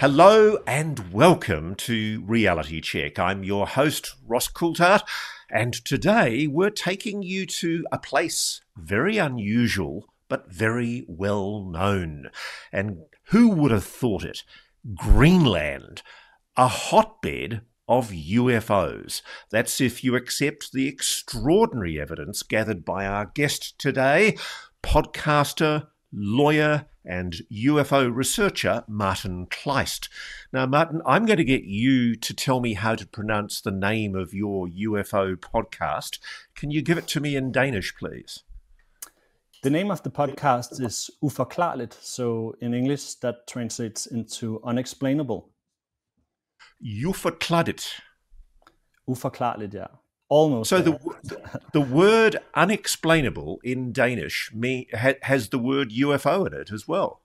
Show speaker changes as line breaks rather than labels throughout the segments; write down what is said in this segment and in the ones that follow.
Hello and welcome to Reality Check. I'm your host, Ross Coulthart, and today we're taking you to a place very unusual but very well known. And who would have thought it? Greenland, a hotbed of UFOs. That's if you accept the extraordinary evidence gathered by our guest today, podcaster, lawyer and UFO researcher Martin Kleist. Now, Martin, I'm going to get you to tell me how to pronounce the name of your UFO podcast. Can you give it to me in Danish, please?
The name of the podcast is Uforklarligt, so in English that translates into unexplainable.
Uforklarligt.
Uforklarligt, yeah. Almost.
So the word unexplainable in Danish has the word UFO in it as well.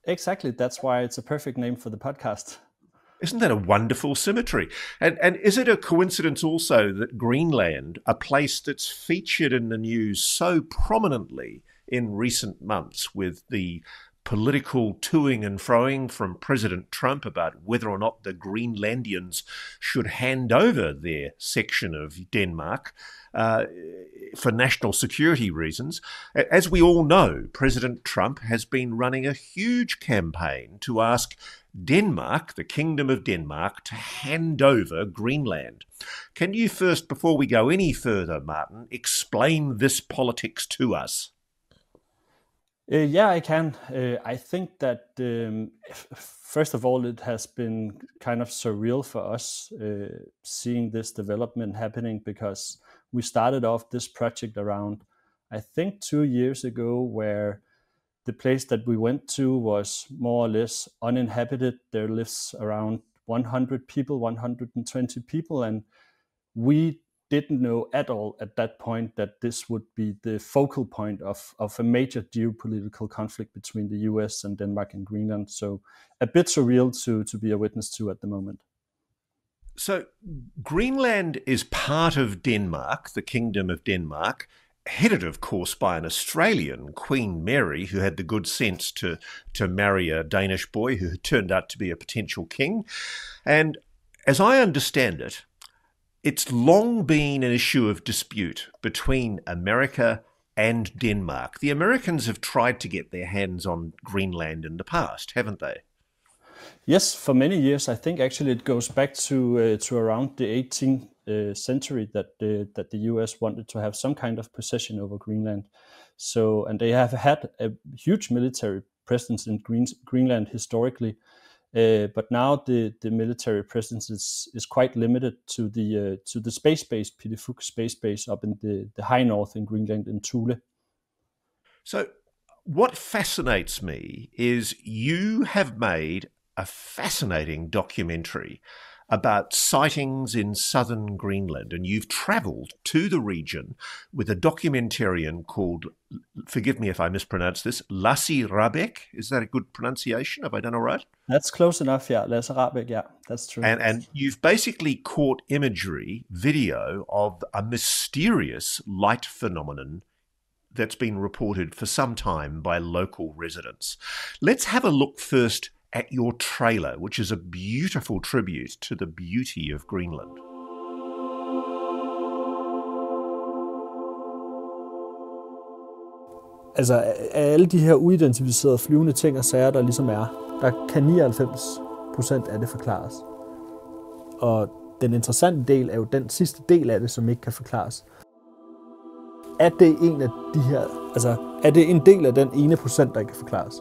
Exactly. That's why it's a perfect name for the podcast.
Isn't that a wonderful symmetry? And is it a coincidence also that Greenland, a place that's featured in the news so prominently in recent months with the political toing and froing from President Trump about whether or not the Greenlandians should hand over their section of Denmark for national security reasons. As we all know, President Trump has been running a huge campaign to ask Denmark, the Kingdom of Denmark, to hand over Greenland. Can you first, before we go any further, Martin, explain this politics to us?
Yeah, I can. I think that, first of all, it has been kind of surreal for us seeing this development happening, because we started off this project around, I think, 2 years ago, where the place that we went to was more or less uninhabited. There lives around 100 people, 120 people, and we didn't know at all at that point that this would be the focal point of a major geopolitical conflict between the US and Denmark and Greenland. So a bit surreal to be a witness to at the moment.
So Greenland is part of Denmark, the Kingdom of Denmark, headed, of course, by an Australian, Queen Mary, who had the good sense to marry a Danish boy who had turned out to be a potential king. And as I understand it, it's long been an issue of dispute between America and Denmark. The Americans have tried to get their hands on Greenland in the past, haven't they?
Yes, for many years. I think actually it goes back to around the 18th century that the US wanted to have some kind of possession over Greenland. So, and they have had a huge military presence in Greenland historically. But now the military presence is quite limited to the space base, Pituffik space base up in the high north in Greenland in Thule.
So what fascinates me is you have made a fascinating documentary about sightings in southern Greenland, and you've travelled to the region with a documentarian called, forgive me if I mispronounce this, Lasse Rahbek. Is that a good pronunciation? Have I done all right?
That's close enough, yeah. Lasse Rahbek, yeah, that's true.
And you've basically caught imagery, video of a mysterious light phenomenon that's been reported for some time by local residents. Let's have a look first at your trailer, which is a beautiful tribute to the beauty of Greenland.
Altså, af alle de her uidentificerede flyvende ting og sager, der ligesom er, der kan 99% af det forklares. Og den interessante del er jo den sidste del af det, som ikke kan forklares. Er det en af de her, altså, er det en del af den ene procent, der ikke kan forklares?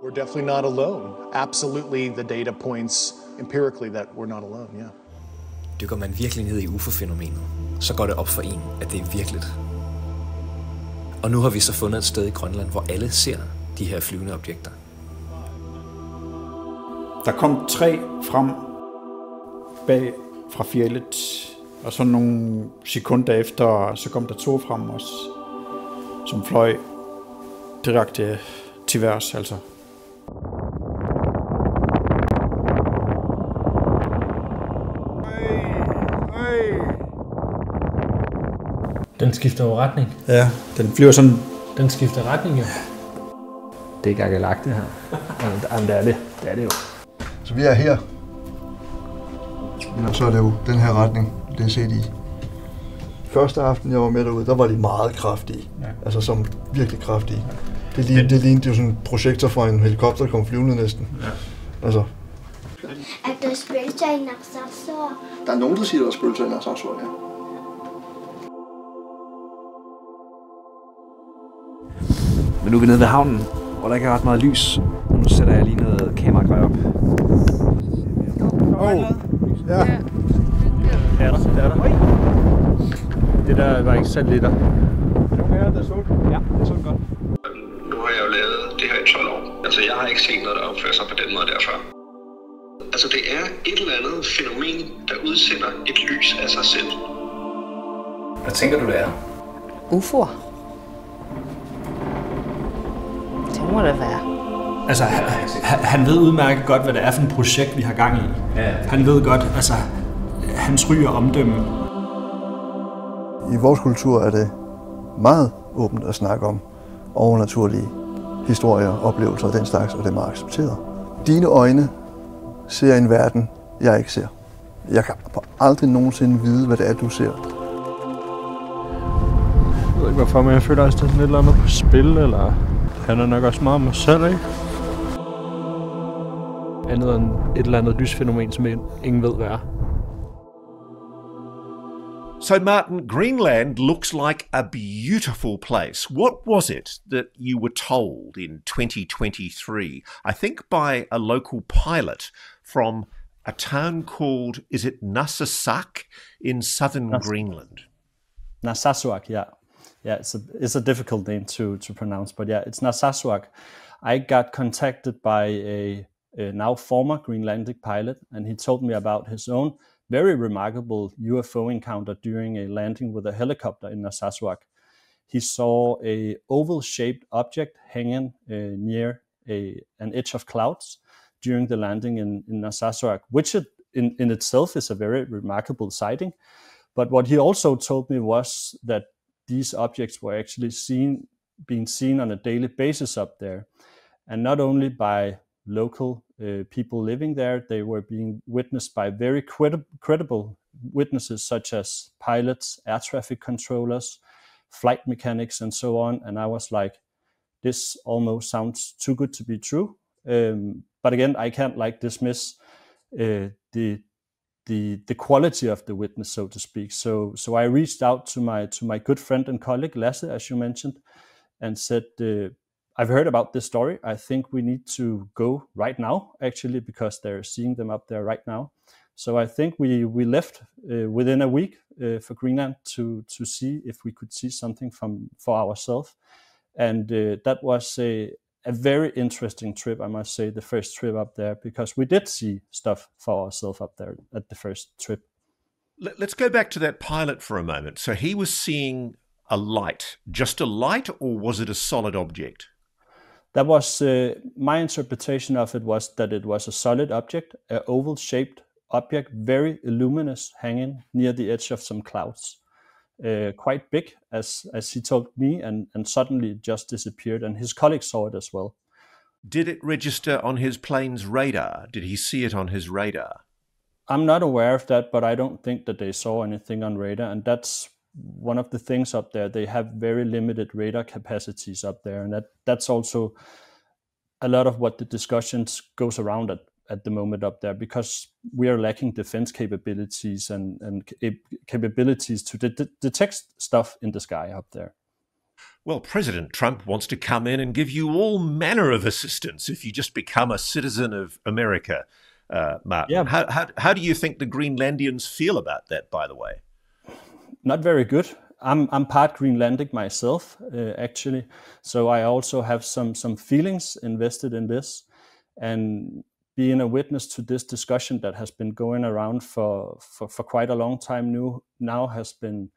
We're definitely not alone. Absolutely, the data points empirically that we're not alone, yeah.
Dykker man virkelig ned i UFO-fænomenet, så går det op for en, at det er virkeligt. Og nu har vi så fundet et sted i Grønland, hvor alle ser de her flyvende objekter.
Der kom 3 frem bag fra fjeldet, og så nogle sekunder efter, så kom der 2 frem også, som fløj direkte til værs, altså.
Den skifter jo retning.
Ja, den flyver sådan.
Den skifter retning, ja. Det er gakkelagt, det her. Jamen, det er det. Det er det jo.
Så vi er her. Og så er det jo den her retning, det er set i. Første aften, jeg var med derude, der var de meget kraftige. Ja. Altså som virkelig kraftige. Det lignede jo sådan en projektor fra en helikopter, der kom flyvende næsten. Ja. Altså.
At der er spøgelser i Narsarsuaq.
Der er nogen, der siger, der er spøgelser i Narsarsuaq, ja.
Men nu er vi nede ved havnen, hvor der ikke er ret meget lys. Nu sætter jeg lige noget kameragrej op.
Ja.
Det er der. Det der var ikke satellitter.
Nogle af jer, der så det?
Ja, det så godt.
Nu har jeg jo lavet det her i 12 år. Altså, jeg har ikke set noget, der opfører sig på den måde der før. Altså, det er et eller andet fænomen, der udsender et lys af sig selv.
Hvad tænker du, det er?
UFO'er. Det må det være.
Altså, han ved udmærket godt, hvad det er for et projekt, vi har gang i. Ja. Han ved godt, altså, hans ry og omdømme.
I vores kultur er det meget åbent at snakke om overnaturlige historier, oplevelser og den slags, og det er meget accepteret. Dine øjne ser en verden, jeg ikke ser. Jeg kan aldrig nogensinde vide, hvad det er, du ser.
Jeg ved ikke hvorfor, men jeg føler også, at der er sådan et eller andet på spil, eller det handler nok også meget om mig selv, ikke? Andet end et eller andet lysfænomen, som ingen ved, hvad er.
So, Martin, Greenland looks like a beautiful place. What was it that you were told in 2023, I think by a local pilot from a town called, is it Narsarsuaq in southern Greenland?
Narsarsuaq, yeah. Yeah, it's a difficult name to pronounce, but yeah, it's Narsarsuaq. I got contacted by a now former Greenlandic pilot, and he told me about his own very remarkable UFO encounter during a landing with a helicopter in Narsarsuaq. He saw a oval-shaped object hanging near an edge of clouds during the landing in Narsarsuaq, which in itself is a very remarkable sighting. But what he also told me was that these objects were actually being seen on a daily basis up there, and not only by local people living there, they were being witnessed by very credible witnesses such as pilots, air traffic controllers, flight mechanics, and so on. And I was like, this almost sounds too good to be true. But again, I can't dismiss the quality of the witness, so to speak. So I reached out to my good friend and colleague Lasse, as you mentioned, and said, I've heard about this story. I think we need to go right now, actually, because they're seeing them up there right now. So I think we left within a week for Greenland to see if we could see something for ourselves. And that was a very interesting trip, I must say, the first trip up there, because we did see stuff for ourselves up there at the first trip.
Let's go back to that pilot for a moment. So he was seeing a light, just a light, or was it a solid object?
That was my interpretation of it, was that it was a solid object, an oval-shaped object, very luminous, hanging near the edge of some clouds. Quite big, as he told me, and suddenly it just disappeared, and his colleagues saw it as well.
Did it register on his plane's radar? Did he see it on his radar?
I'm not aware of that, but I don't think that they saw anything on radar, and that's one of the things up there. They have very limited radar capacities up there, and that's also a lot of what the discussions goes around at the moment up there, because we are lacking defense capabilities and capabilities to detect stuff in the sky up there.
Well, President Trump wants to come in and give you all manner of assistance if you just become a citizen of America, Martin. Yeah. How do you think the Greenlandians feel about that, by the way?
Not very good. I'm part Greenlandic myself, actually, so I also have some feelings invested in this, and being a witness to this discussion that has been going around for quite a long time now has been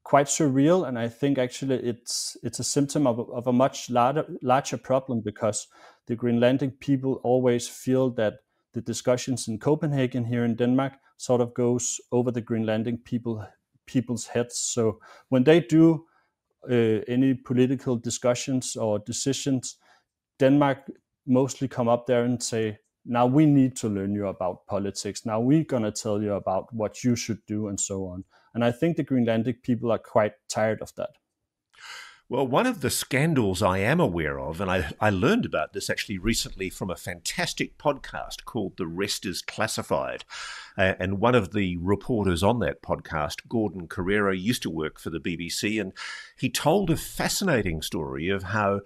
quite surreal, and I think actually it's a symptom of a much larger problem, because the Greenlandic people always feel that the discussions in Copenhagen here in Denmark sort of goes over the Greenlandic people's heads. So when they do any political discussions or decisions, Denmark mostly come up there and say, now we need to learn you about politics. Now we're going to tell you about what you should do and so on. And I think the Greenlandic people are quite tired of that.
Well, one of the scandals I am aware of, and I learned about this actually recently from a fantastic podcast called The Rest is Classified. And one of the reporters on that podcast, Gordon Carrera, used to work for the BBC, and he told a fascinating story of how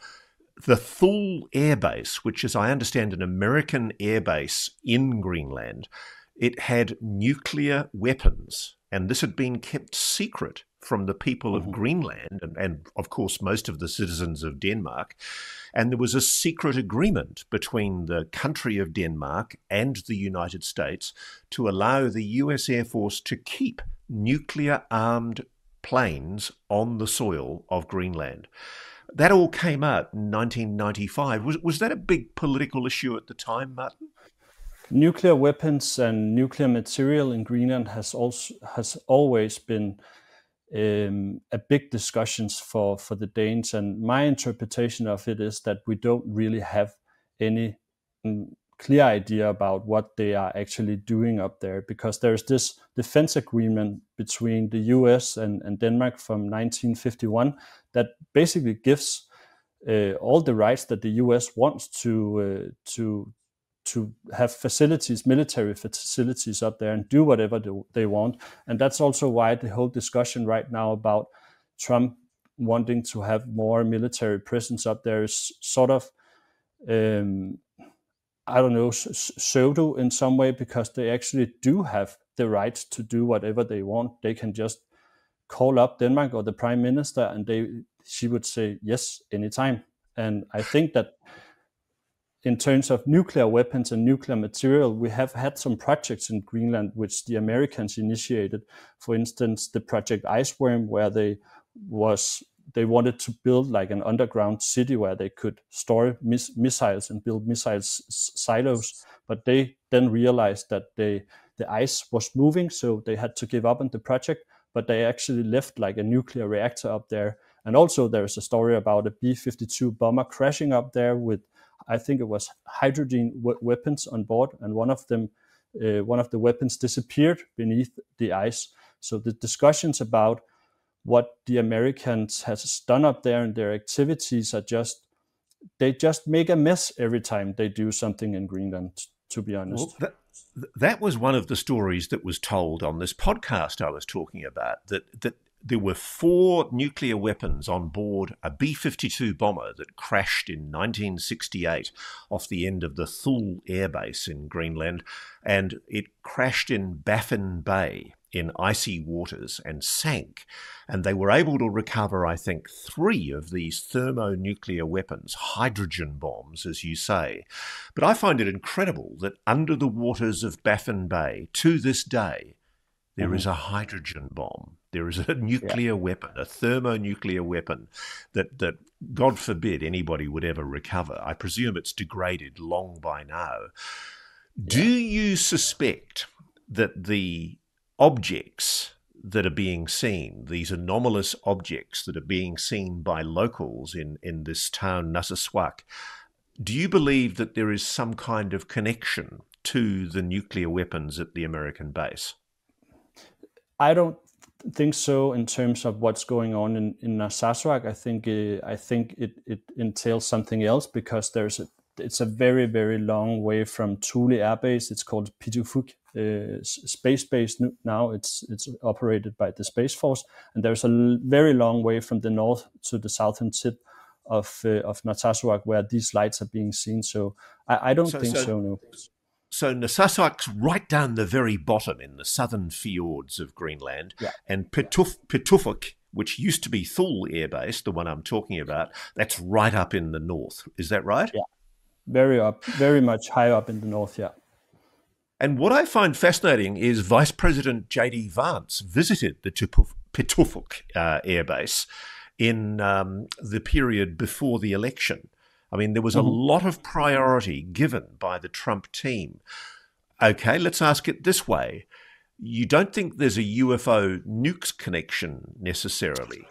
the Thule Air Base, which is, I understand, an American air base in Greenland, it had nuclear weapons, and this had been kept secret from the people of Greenland and, of course, most of the citizens of Denmark. And there was a secret agreement between the country of Denmark and the United States to allow the US Air Force to keep nuclear-armed planes on the soil of Greenland. That all came out in 1995. Was that a big political issue at the time, Martin?
Nuclear weapons and nuclear material in Greenland has always been a big discussions for the Danes, and my interpretation of it is that we don't really have any clear idea about what they are actually doing up there, because there's this defense agreement between the US and Denmark from 1951 that basically gives all the rights that the US wants to have facilities, military facilities up there and do whatever they want. And that's also why the whole discussion right now about Trump wanting to have more military presence up there is sort of, I don't know, pseudo in some way, because they actually do have the right to do whatever they want. They can just call up Denmark or the prime minister and she would say yes anytime. And I think that in terms of nuclear weapons and nuclear material, we have had some projects in Greenland which the Americans initiated. For instance, the Project Iceworm, where they wanted to build like an underground city where they could store missiles and build silos. But they then realized that the ice was moving, so they had to give up on the project. But they actually left like a nuclear reactor up there. And also there's a story about a B-52 bomber crashing up there with, I think it was hydrogen weapons on board, and one of the weapons disappeared beneath the ice. So the discussions about what the Americans has done up there and their activities are they just make a mess every time they do something in Greenland, to be honest.
Well, that was one of the stories that was told on this podcast I was talking about, that there were 4 nuclear weapons on board a B-52 bomber that crashed in 1968 off the end of the Thule Air Base in Greenland, and it crashed in Baffin Bay in icy waters and sank. And they were able to recover, I think, 3 of these thermonuclear weapons, hydrogen bombs, as you say. But I find it incredible that under the waters of Baffin Bay, to this day, there is a hydrogen bomb. There is a nuclear weapon, a thermonuclear weapon that God forbid anybody would ever recover. I presume it's degraded long by now. Do you suspect that the objects that are being seen, these anomalous objects that are being seen by locals in this town, Narsarsuaq, do you believe that there is some kind of connection to the nuclear weapons at the American base?
I don't think so in terms of what's going on in Narsarsuaq. I think it entails something else, because it's a very, very long way from Thule Air Base. It's called Pituffik Space Base now. It's operated by the Space Force, and there's a very long way from the north to the southern tip of Narsarsuaq where these lights are being seen. So I don't think so, no.
So Narsarsuaq's right down the very bottom in the southern fjords of Greenland, and Pituffik, which used to be Thule Air Base, the one I'm talking about, that's right up in the north. Is that right?
Yeah, very much high up in the north, yeah.
And what I find fascinating is Vice President J.D. Vance visited the Pituffik Air Base in the period before the election. I mean, there was a lot of priority given by the Trump team. Okay, let's ask it this way. You don't think there's a UFO nukes connection necessarily,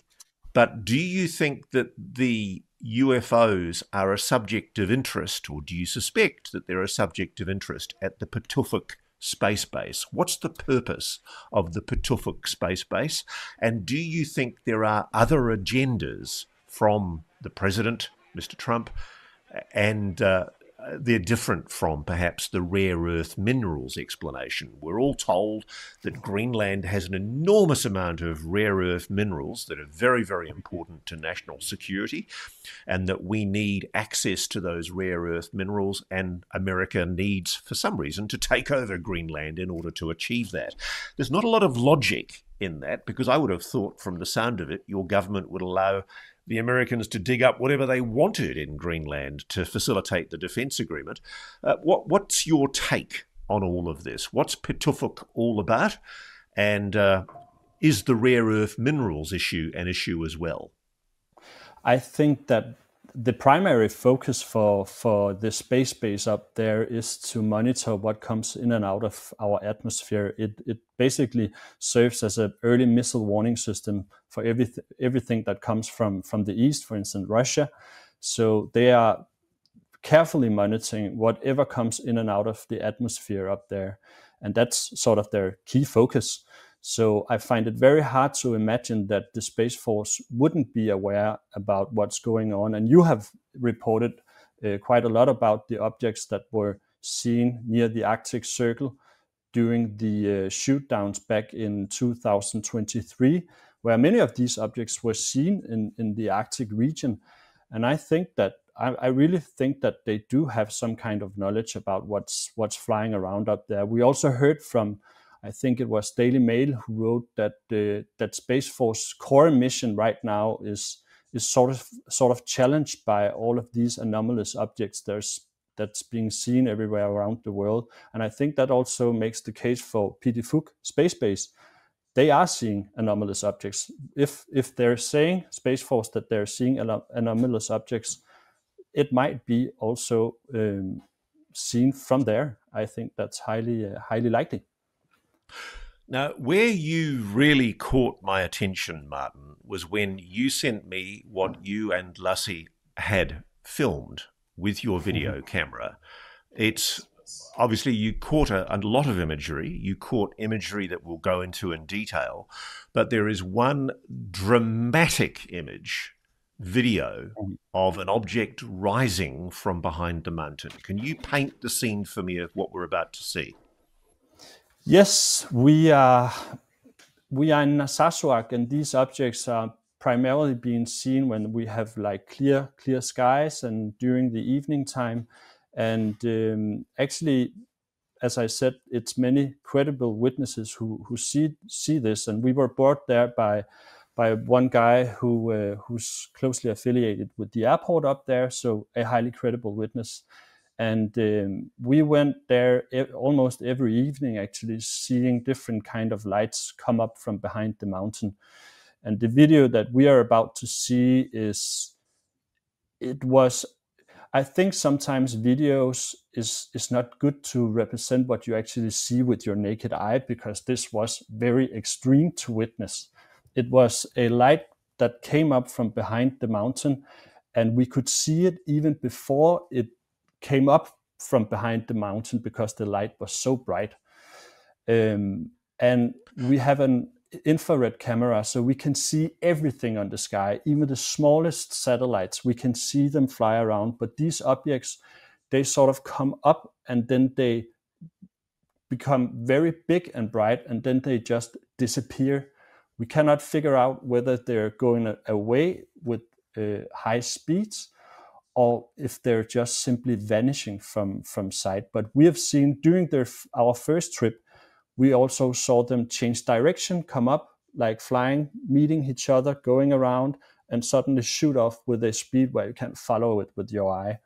but do you think that the UFOs are a subject of interest, or do you suspect that they're a subject of interest at the Pituffik Space Base? What's the purpose of the Pituffik Space Base? And do you think there are other agendas from the President, Mr. Trump, and they're different from perhaps the rare earth minerals explanation? We're all told that Greenland has an enormous amount of rare earth minerals that are very, very important to national security, and that we need access to those rare earth minerals, and America needs, for some reason, to take over Greenland in order to achieve that. There's not a lot of logic in that, because I would have thought from the sound of it, your government would allow the Americans to dig up whatever they wanted in Greenland to facilitate the defence agreement. What's your take on all of this? What's Pituffik all about? And is the rare earth minerals issue an issue as well?
I think that the primary focus for the space base up there is to monitor what comes in and out of our atmosphere. It basically serves as an early missile warning system for everything that comes from the east, for instance, Russia. So they are carefully monitoring whatever comes in and out of the atmosphere up there. And that's sort of their key focus. So I find it very hard to imagine that the Space Force wouldn't be aware about what's going on. And you have reported quite a lot about the objects that were seen near the Arctic Circle during the shoot-downs back in 2023, where many of these objects were seen in the Arctic region. And I think that I really think that they do have some kind of knowledge about what's flying around up there. We also heard from, I think it was Daily Mail, who wrote that that Space Force core mission right now is sort of challenged by all of these anomalous objects that's being seen everywhere around the world. And I think that also makes the case for Pituffik Space Base. They are seeing anomalous objects. If they're saying, Space Force, that they're seeing anomalous objects, it might be also seen from there. I think that's highly likely.
Now, where you really caught my attention, Martin, was when you sent me what you and Lassie had filmed with your video camera. It's obviously you caught a lot of imagery. You caught imagery that we'll go into in detail, but there is one dramatic video of an object rising from behind the mountain. Can you paint the scene for me of what we're about to see?
Yes, we are in Narsarsuaq, and these objects are primarily being seen when we have like clear skies and during the evening time. And actually, as I said, it's many credible witnesses who see this. And we were brought there by one guy who's closely affiliated with the airport up there, so a highly credible witness. And we went there almost every evening, actually, seeing different kind of lights come up from behind the mountain. And the video that we are about to see I think sometimes videos is not good to represent what you actually see with your naked eye, because this was very extreme to witness. It was a light that came up from behind the mountain, and we could see it even before it came up from behind the mountain because the light was so bright. And we have an infrared camera, so we can see everything on the sky, even the smallest satellites. We can see them fly around, but these objects, they sort of come up and then they become very big and bright, and then they just disappear. We cannot figure out whether they're going away with high speeds or if they're just simply vanishing from sight. But we have seen during our first trip, we also saw them change direction, come up, like flying, meeting each other, going around, and suddenly shoot off with a speed where you can't follow it with your eye.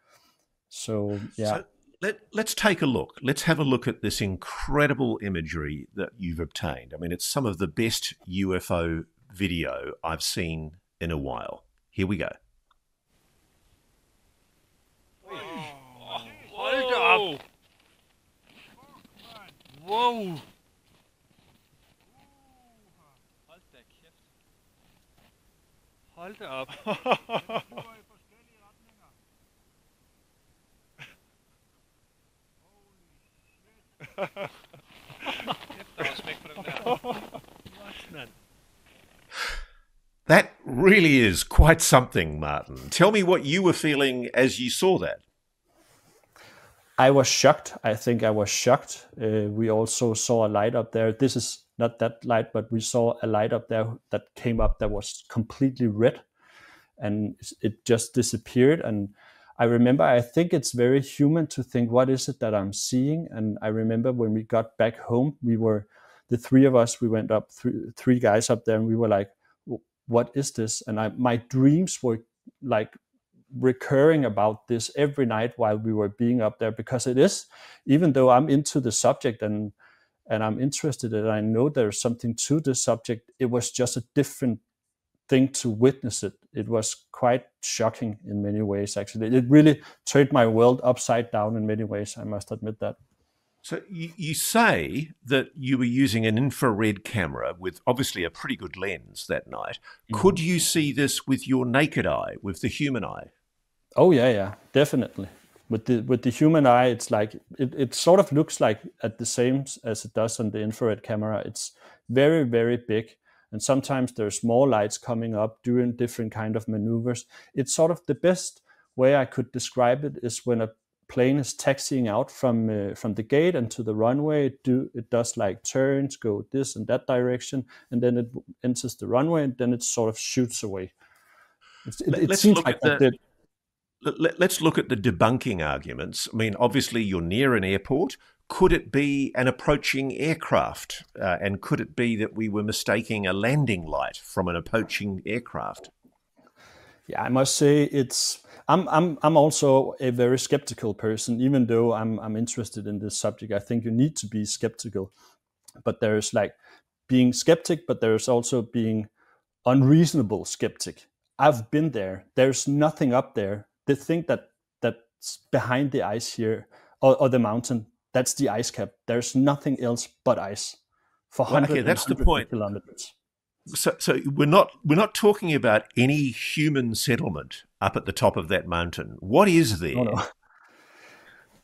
So, yeah.
So let's take a look. Let's have a look at this incredible imagery that you've obtained. I mean, it's some of the best UFO video I've seen in a while. Here we go.
Hold up! Wow! Hold da op.
That really is quite something, Martin. Tell me what you were feeling as you saw that.
I was shocked. I think I was shocked. We also saw a light up there. This is not that light, but we saw a light up there that came up that was completely red, and it just disappeared. And I remember, I think it's very human to think, what is it that I'm seeing? And I remember when we got back home, the three of us, we went up, three guys up there, and we were like, what is this? And my dreams were like recurring about this every night while we were being up there, because it is, even though I'm into the subject and I'm interested and I know there's something to this subject, it was just a different thing to witness it. It was quite shocking in many ways, actually. It really turned my world upside down in many ways, I must admit that.
So you say that you were using an infrared camera with obviously a pretty good lens that night. Mm-hmm. Could you see this with your naked eye, with the human eye?
Oh yeah, definitely. With the human eye, it's like it sort of looks like at the same as it does on the infrared camera. It's very, very big, and sometimes there's more lights coming up doing different kind of maneuvers. It's sort of the best way I could describe it is when a plane is taxiing out from the gate and to the runway. It does like turns, go this and that direction, and then it enters the runway, and then it sort of shoots away. It seems like that.
Let's look at the debunking arguments. I mean, obviously you're near an airport. Could it be an approaching aircraft? And could it be that we were mistaking a landing light from an approaching aircraft?
Yeah, I must say I'm also a very skeptical person, even though I'm interested in this subject. I think you need to be skeptical, but there's like being skeptic, but there's also being unreasonable skeptic. I've been there. There's nothing up there. They think that's behind the ice here or the mountain. That's the ice cap. There's nothing else but ice for hundreds.
Okay, that's the point.
Kilometers.
So we're not talking about any human settlement up at the top of that mountain. What is there?
No.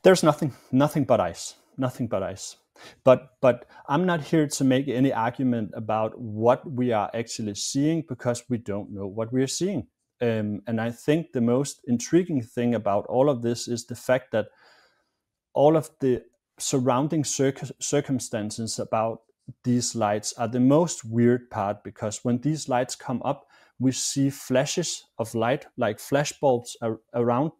There's nothing but ice, nothing but ice. But I'm not here to make any argument about what we are actually seeing, because we don't know what we are seeing. And I think the most intriguing thing about all of this is the fact that all of the surrounding circumstances about these lights are the most weird part, because when these lights come up, we see flashes of light, like flash bulbs around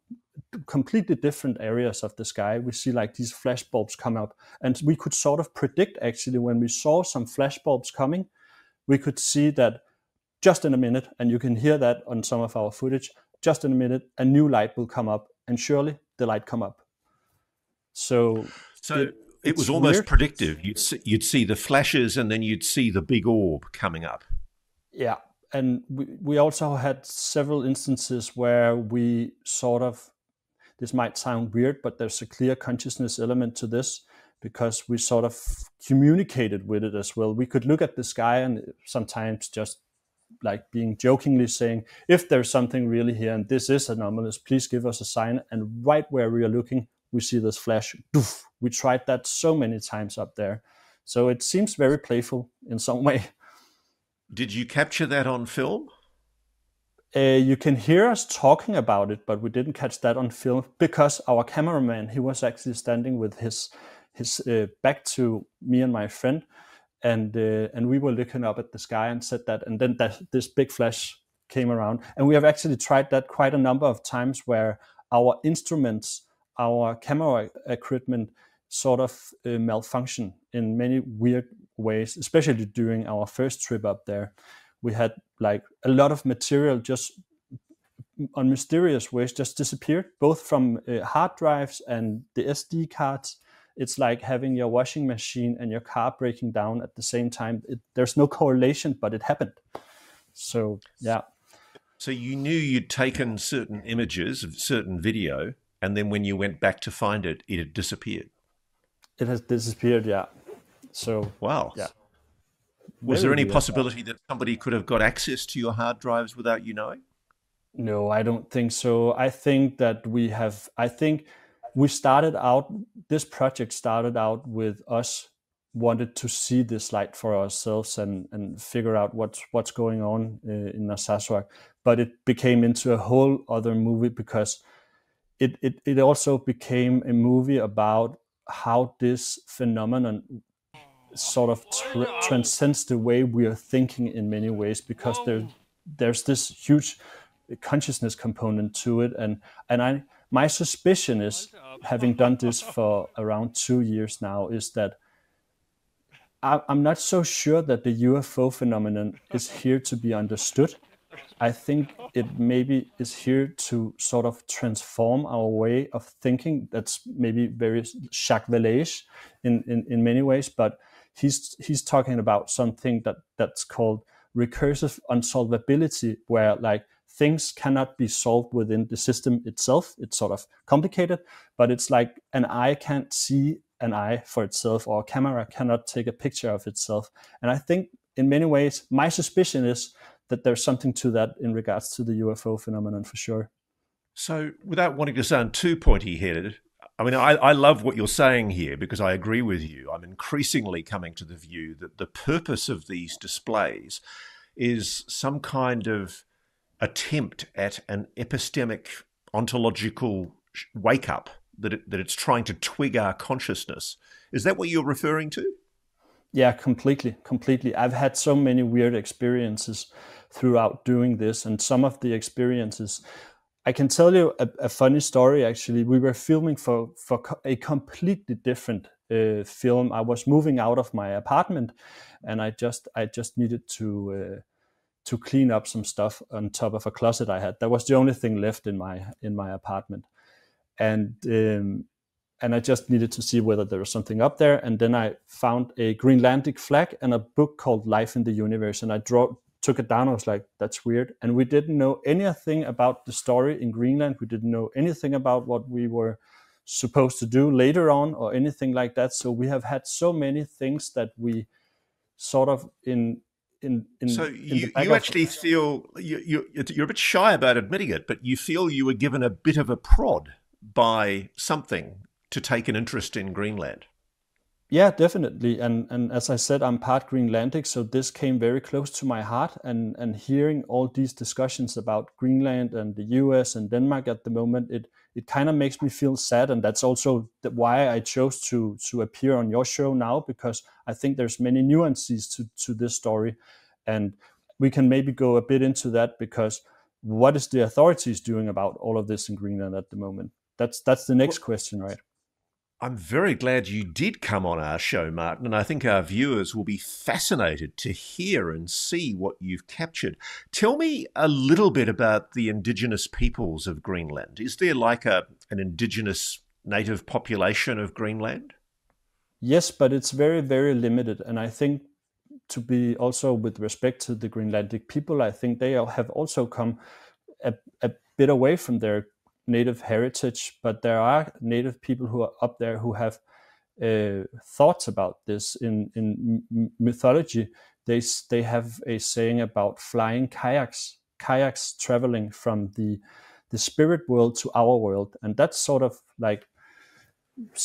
completely different areas of the sky. We see like these flash bulbs come up, and we could sort of predict, actually, when we saw some flash bulbs coming, we could see that just in a minute, and you can hear that on some of our footage, just in a minute, a new light will come up, and surely the light come up. So
it was almost weird. Predictive. You'd see the flashes, and then you'd see the big orb coming up.
Yeah, and we also had several instances where we sort of, this might sound weird, but there's a clear consciousness element to this, because we sort of communicated with it as well. We could look at the sky and sometimes just like being jokingly saying, if there's something really here and this is anomalous, please give us a sign. And right where we are looking, we see this flash. Doof. We tried that so many times up there. So it seems very playful in some way.
Did you capture that on film?
You can hear us talking about it, but we didn't catch that on film, because our cameraman, he was actually standing with his back to me and my friend, and we were looking up at the sky and said that, and then this big flash came around. And we have actually tried that quite a number of times, where our instruments, our camera equipment sort of malfunction in many weird ways, especially during our first trip up there. We had like a lot of material just on mysterious ways just disappeared, both from hard drives and the SD cards. It's like having your washing machine and your car breaking down at the same time. There's no correlation, but it happened. So, yeah.
So you knew you'd taken certain images, certain video, and then when you went back to find it, it had disappeared.
It has disappeared, yeah. So,
wow.
Yeah.
Was there any possibility that somebody could have got access to your hard drives without you knowing?
No, I don't think so. I think that this project started out with us wanted to see this light for ourselves and figure out what's going on in Narsarsuaq, but it became into a whole other movie because it also became a movie about how this phenomenon sort of transcends the way we are thinking in many ways, because there's this huge consciousness component to it, and my suspicion is, having done this for around 2 years now, is that I'm not so sure that the UFO phenomenon is here to be understood. I think it maybe is here to sort of transform our way of thinking. That's maybe very Jacques Vallée-ish in many ways, but he's talking about something that's called recursive unsolvability, where like things cannot be solved within the system itself. It's sort of complicated, but it's like an eye can't see an eye for itself, or a camera cannot take a picture of itself. And I think in many ways, my suspicion is that there's something to that in regards to the UFO phenomenon for sure.
So without wanting to sound too pointy-headed, I mean, I love what you're saying here because I agree with you. I'm increasingly coming to the view that the purpose of these displays is some kind of attempt at an epistemic ontological wake-up, that it's trying to twig our consciousness. Is that what you're referring to?
Yeah, completely. I've had so many weird experiences throughout doing this, and some of the experiences, I can tell you a funny story. Actually, we were filming for a completely different film. I was moving out of my apartment, and I just needed to clean up some stuff on top of a closet I had. That was the only thing left in my apartment, and I just needed to see whether there was something up there. And then I found a Greenlandic flag and a book called Life in the Universe. And I took it down. I was like, that's weird. And we didn't know anything about the story in Greenland. We didn't know anything about what we were supposed to do later on or anything like that. So we have had so many things that we sort of
So you actually feel you're a bit shy about admitting it, but you feel you were given a bit of a prod by something to take an interest in Greenland.
Yeah, definitely. And as I said, I'm part Greenlandic, so this came very close to my heart. And hearing all these discussions about Greenland and the US and Denmark at the moment, it kind of makes me feel sad. And that's also why I chose to appear on your show now, because I think there's many nuances to this story. And we can maybe go a bit into that, because what is the authorities doing about all of this in Greenland at the moment? That's the next question, right?
I'm very glad you did come on our show, Martin, and I think our viewers will be fascinated to hear and see what you've captured. Tell me a little bit about the indigenous peoples of Greenland. Is there like an indigenous native population of Greenland?
Yes, but it's very, very limited. And I think, to be also with respect to the Greenlandic people, I think they have also come a bit away from their native heritage, but there are native people who are up there who have thoughts about this. In mythology, they have a saying about flying kayaks traveling from the spirit world to our world, and that's sort of like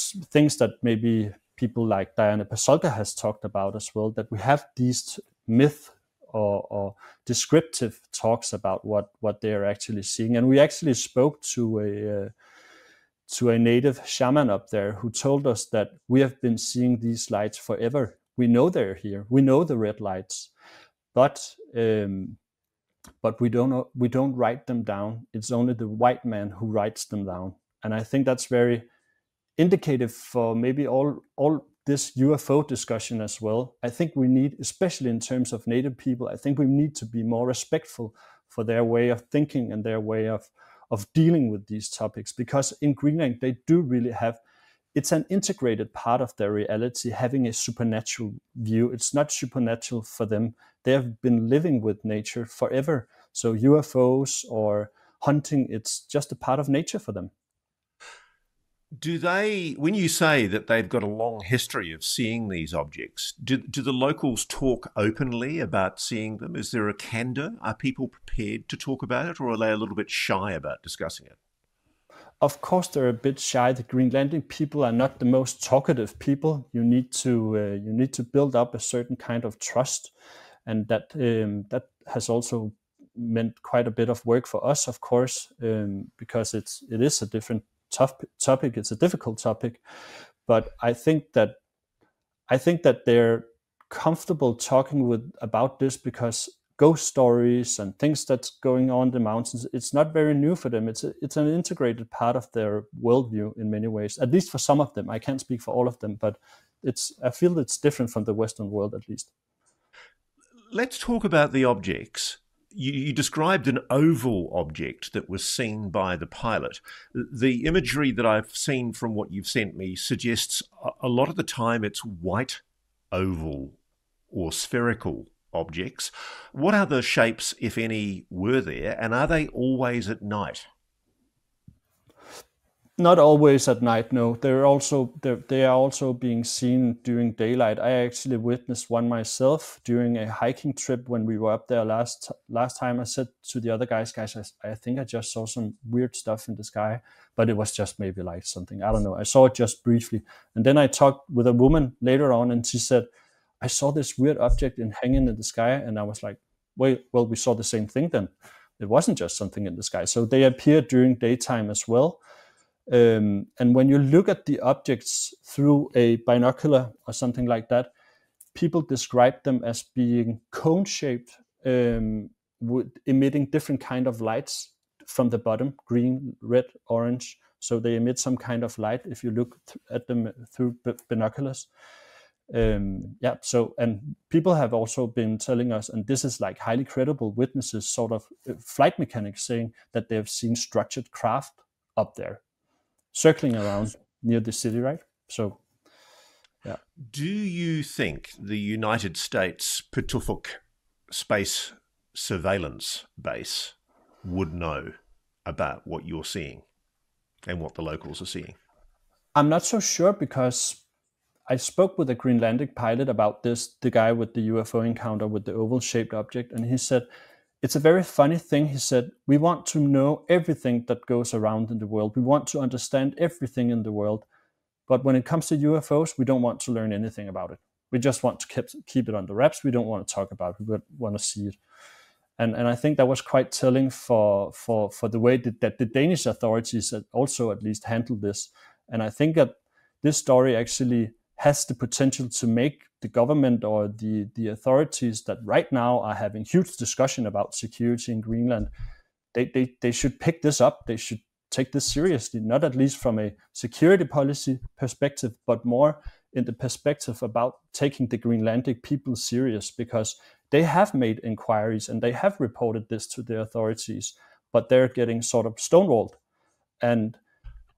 things that maybe people like Diana Pasolka has talked about as well, that we have these myth or descriptive talks about what they are actually seeing. And we actually spoke to a native shaman up there who told us that we have been seeing these lights forever. We know they're here. We know the red lights, but we don't write them down. It's only the white man who writes them down. And I think that's very indicative for maybe all this UFO discussion as well. I think we need, especially in terms of native people, I think we need to be more respectful for their way of thinking and their way of dealing with these topics, because in Greenland they do really have, it's an integrated part of their reality, having a supernatural view. It's not supernatural for them. They have been living with nature forever. So UFOs or hunting, it's just a part of nature for them.
Do they, when you say that they've got a long history of seeing these objects, do the locals talk openly about seeing them? Is there a candor? Are people prepared to talk about it, or are they a little bit shy about discussing it?
Of course, they're a bit shy. The Greenlandic people are not the most talkative people. You need to build up a certain kind of trust, and that has also meant quite a bit of work for us, of course, because it is a different topic. It's a difficult topic, but I think that they're comfortable talking about this because ghost stories and things that's going on in the mountains, it's not very new for them. It's an integrated part of their worldview in many ways, at least for some of them. I can't speak for all of them, but I feel it's different from the Western world, at least.
Let's talk about the objects. You described an oval object that was seen by the pilot. The imagery that I've seen from what you've sent me suggests a lot of the time it's white, oval, or spherical objects. What other shapes, if any, were there, and are they always at night?
Not always at night, no. They are also being seen during daylight. I actually witnessed one myself during a hiking trip when we were up there last time. I said to the other guys, I think I just saw some weird stuff in the sky, but it was just maybe like something, I don't know. I saw it just briefly. And then I talked with a woman later on, and she said, I saw this weird object hanging in the sky, and I was like, well, we saw the same thing then. It wasn't just something in the sky. So they appear during daytime as well. And when you look at the objects through a binocular or something like that, people describe them as being cone-shaped, emitting different kind of lights from the bottom, green, red, orange. So they emit some kind of light if you look at them through binoculars. And people have also been telling us, and this is like highly credible witnesses, sort of flight mechanics, saying that they have seen structured craft up there circling around near the city, right? So, yeah.
Do you think the United States Pituffik space surveillance base would know about what you're seeing and what the locals are seeing?
I'm not so sure, because I spoke with a Greenlandic pilot about this, the guy with the UFO encounter with the oval-shaped object, and he said, it's a very funny thing. He said, we want to know everything that goes around in the world. We want to understand everything in the world. But when it comes to UFOs, we don't want to learn anything about it. We just want to keep it under wraps. We don't want to talk about it. We want to see it. And I think that was quite telling for the way that the Danish authorities also at least handled this. And I think that this story actually has the potential to make the government or the authorities that right now are having huge discussion about security in Greenland, they should pick this up. They should take this seriously, not at least from a security policy perspective, but more in the perspective about taking the Greenlandic people serious, because they have made inquiries and they have reported this to the authorities, but they're getting sort of stonewalled. And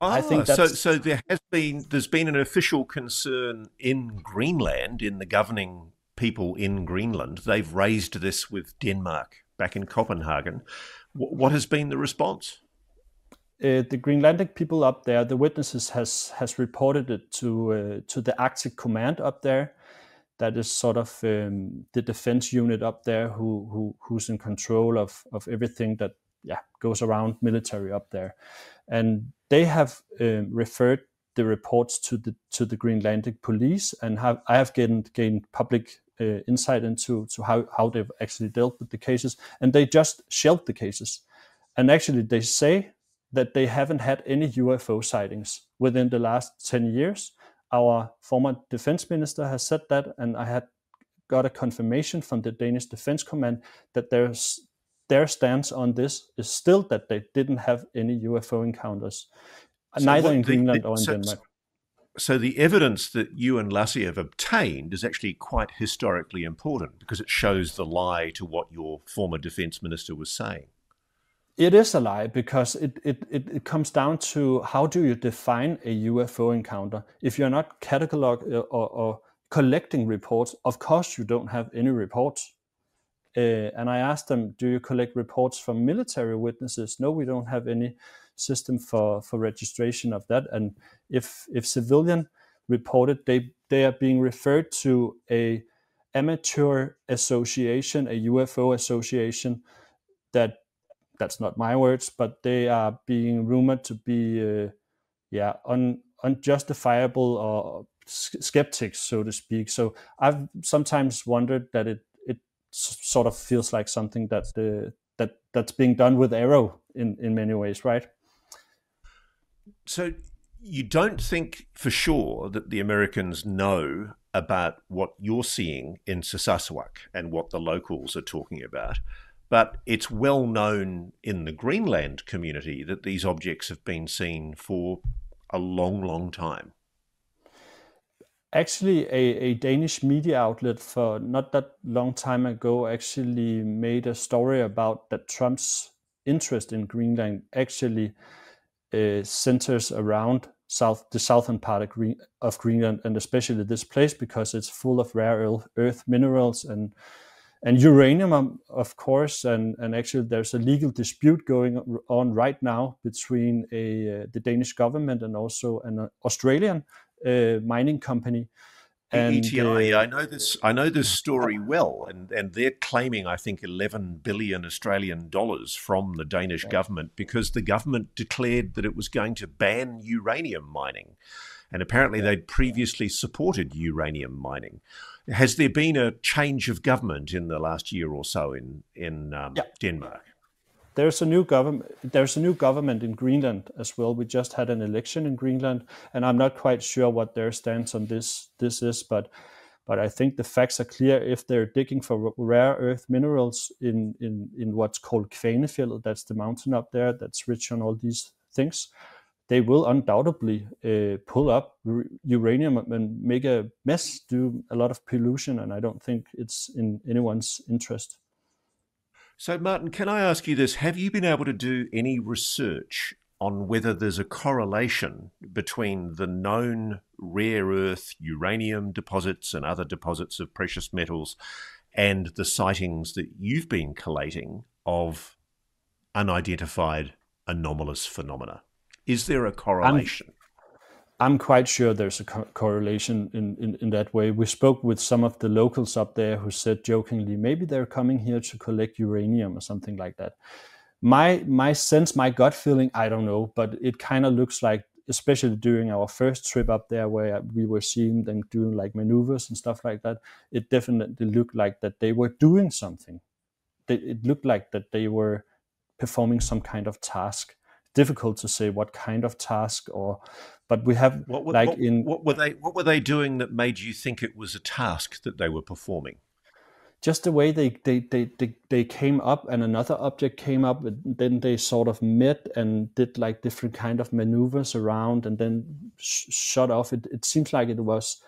I think
so there's been an official concern in Greenland, in the governing people in Greenland. They've raised this with Denmark back in Copenhagen. What has been the response?
The Greenlandic people up there, the witnesses has reported it to the Arctic Command up there. That is sort of the defense unit up there who's in control of everything that goes around military up there. And they have referred the reports to the Greenlandic police, and I have gained public insight into how they've actually dealt with the cases, and they just shelved the cases. And actually, they say that they haven't had any UFO sightings within the last 10 years. Our former defense minister has said that, and I had got a confirmation from the Danish Defense Command that their stance on this is still that they didn't have any UFO encounters, neither in Greenland or in Denmark.
So the evidence that you and Lasse have obtained is actually quite historically important, because it shows the lie to what your former defense minister was saying.
It is a lie, because it comes down to how do you define a UFO encounter. If you're not cataloging or collecting reports, of course you don't have any reports. And I asked them, do you collect reports from military witnesses? No, we don't have any system for registration of that. And if civilian reported, they are being referred to a amateur association, a UFO association that that's not my words, but they are being rumored to be unjustifiable or skeptics, so to speak. So I've sometimes wondered that it sort of feels like something that's being done with arrow in many ways, right?
So you don't think for sure that the Americans know about what you're seeing in Sasasuaq and what the locals are talking about, but it's well known in the Greenland community that these objects have been seen for a long, long time.
Actually, a Danish media outlet for not that long time ago actually made a story about that Trump's interest in Greenland actually centers around the southern part of Greenland, and especially this place because it's full of rare earth minerals and uranium, of course. And actually, there's a legal dispute going on right now between the Danish government and also an Australian mining company.
And ETI, I know this story well, and they're claiming, I think, 11 billion Australian dollars from the Danish government because the government declared that it was going to ban uranium mining, and apparently they'd previously supported uranium mining. Has there been a change of government in the last year or so in Denmark?
There's a new government in Greenland as well. We just had an election in Greenland, and I'm not quite sure what their stance on this is, but I think the facts are clear. If they're digging for rare earth minerals in what's called Kvanefjeldet, that's the mountain up there that's rich on all these things, they will undoubtedly pull up uranium and make a mess, do a lot of pollution, and I don't think it's in anyone's interest.
So, Martin, can I ask you this? Have you been able to do any research on whether there's a correlation between the known rare earth uranium deposits and other deposits of precious metals and the sightings that you've been collating of unidentified anomalous phenomena? Is there a correlation?
I'm quite sure there's a correlation in that way. We spoke with some of the locals up there who said jokingly, maybe they're coming here to collect uranium or something like that. My sense, my gut feeling, I don't know, but it kind of looks like, especially during our first trip up there where we were seeing them doing like maneuvers and stuff like that, it definitely looked like that they were doing something. It looked like that they were performing some kind of task. Difficult to say what kind of task, but we have
what were they doing that made you think it was a task that they were performing?
Just the way they came up and another object came up, and then they sort of met and did like different kind of maneuvers around and then shut off. It seems like it was,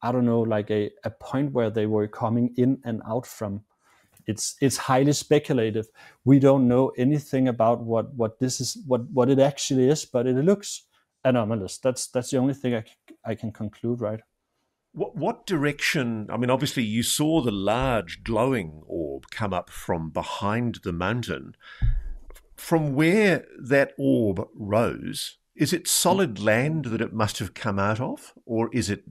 I don't know, like a point where they were coming in and out from. It's highly speculative. We don't know anything about what this is, what it actually is, but it looks anomalous. That's the only thing I can conclude, right?
What direction? I mean, obviously you saw the large glowing orb come up from behind the mountain. From where that orb rose, is it solid land that it must have come out of, or is it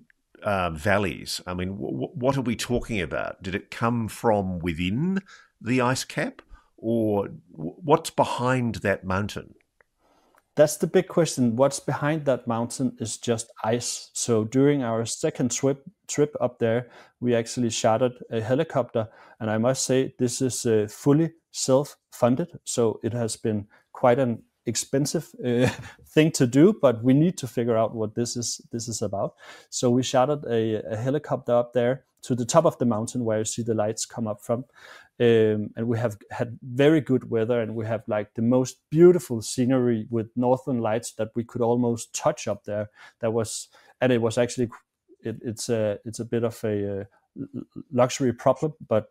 valleys? I mean, what are we talking about? Did it come from within the ice cap, or what's behind that mountain?
That's the big question. What's behind that mountain is just ice. So during our second trip up there, we actually chartered a helicopter, and I must say this is fully self-funded. So it has been quite an expensive thing to do, but we need to figure out what this is about. So we chartered a helicopter up there to the top of the mountain where you see the lights come up from, and we have had very good weather, and we have like the most beautiful scenery with northern lights that we could almost touch up there. It was actually it's a bit of a luxury problem, but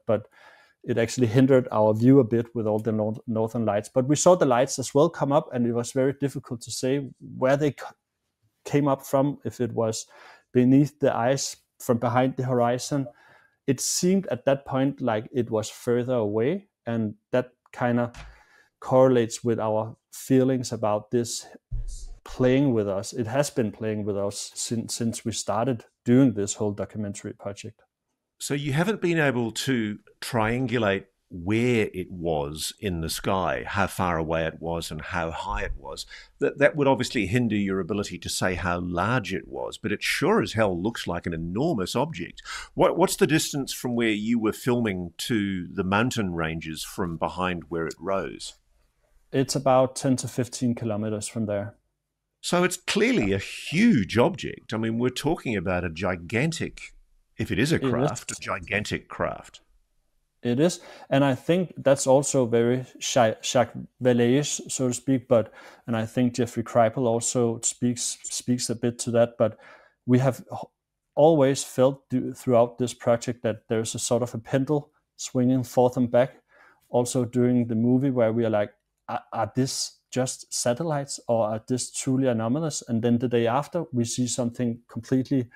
it actually hindered our view a bit with all the northern lights. But we saw the lights as well come up, and it was very difficult to say where they came up from, if it was beneath the ice, from behind the horizon. It seemed at that point like it was further away, and that kind of correlates with our feelings about this playing with us. It has been playing with us since we started doing this whole documentary project.
So you haven't been able to triangulate where it was in the sky, how far away it was and how high it was. That would obviously hinder your ability to say how large it was, but it sure as hell looks like an enormous object. What's the distance from where you were filming to the mountain ranges from behind where it rose?
It's about 10 to 15 kilometers from there.
So it's clearly a huge object. I mean, we're talking about a gigantic, if it is a craft, a gigantic craft.
It is, and I think that's also very Jacques Vallée-ish, so to speak. And I think Jeffrey Kripal also speaks a bit to that. But we have always felt throughout this project that there's a sort of a pendulum swinging forth and back. Also during the movie, where we are like, are this just satellites or are this truly anomalous? And then the day after, we see something completely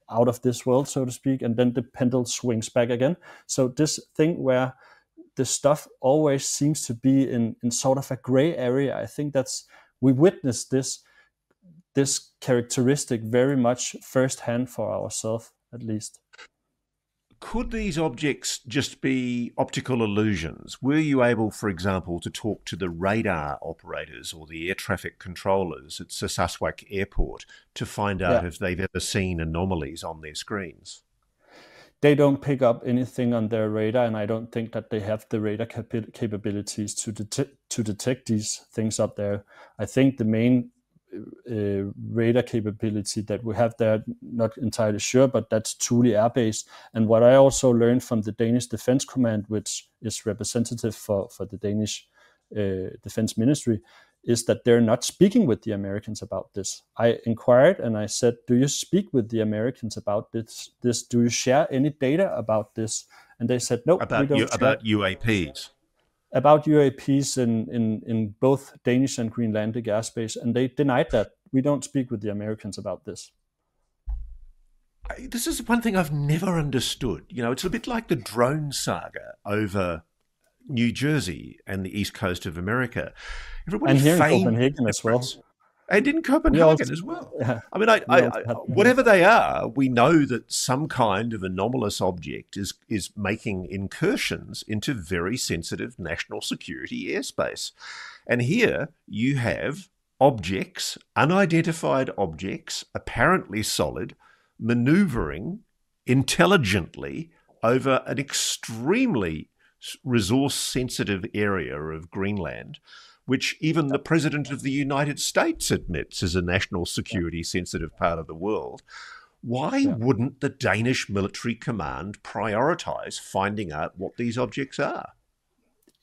out of this world, so to speak, and then the pendulum swings back again. So this thing where the stuff always seems to be in sort of a gray area, I think we witnessed this characteristic very much firsthand for ourselves, at least.
Could these objects just be optical illusions? Were you able, for example, to talk to the radar operators or the air traffic controllers at Saskatchewan Airport to find out if they've ever seen anomalies on their screens?
They don't pick up anything on their radar, and I don't think that they have the radar capabilities to detect these things up there. I think the main radar capability that we have there, not entirely sure, but that's truly air-based. And what I also learned from the Danish Defense Command, which is representative for the Danish Defense Ministry, is that they're not speaking with the Americans about this. I inquired and I said, do you speak with the Americans about this? Do you share any data about this? And they said, no, we don't.
About UAPs?
About UAPs in both Danish and Greenlandic airspace, and they denied that. We don't speak with the Americans about this.
This is one thing I've never understood. You know, it's a bit like the drone saga over New Jersey and the east coast of America. Everybody
and here in Copenhagen as well.
And in Copenhagen as well. Yeah. I mean, whatever they are, we know that some kind of anomalous object is making incursions into very sensitive national security airspace. And here you have objects, unidentified objects, apparently solid, maneuvering intelligently over an extremely resource-sensitive area of Greenland, which even the President of the United States admits is a national security sensitive part of the world. Why wouldn't the Danish military command prioritize finding out what these objects are?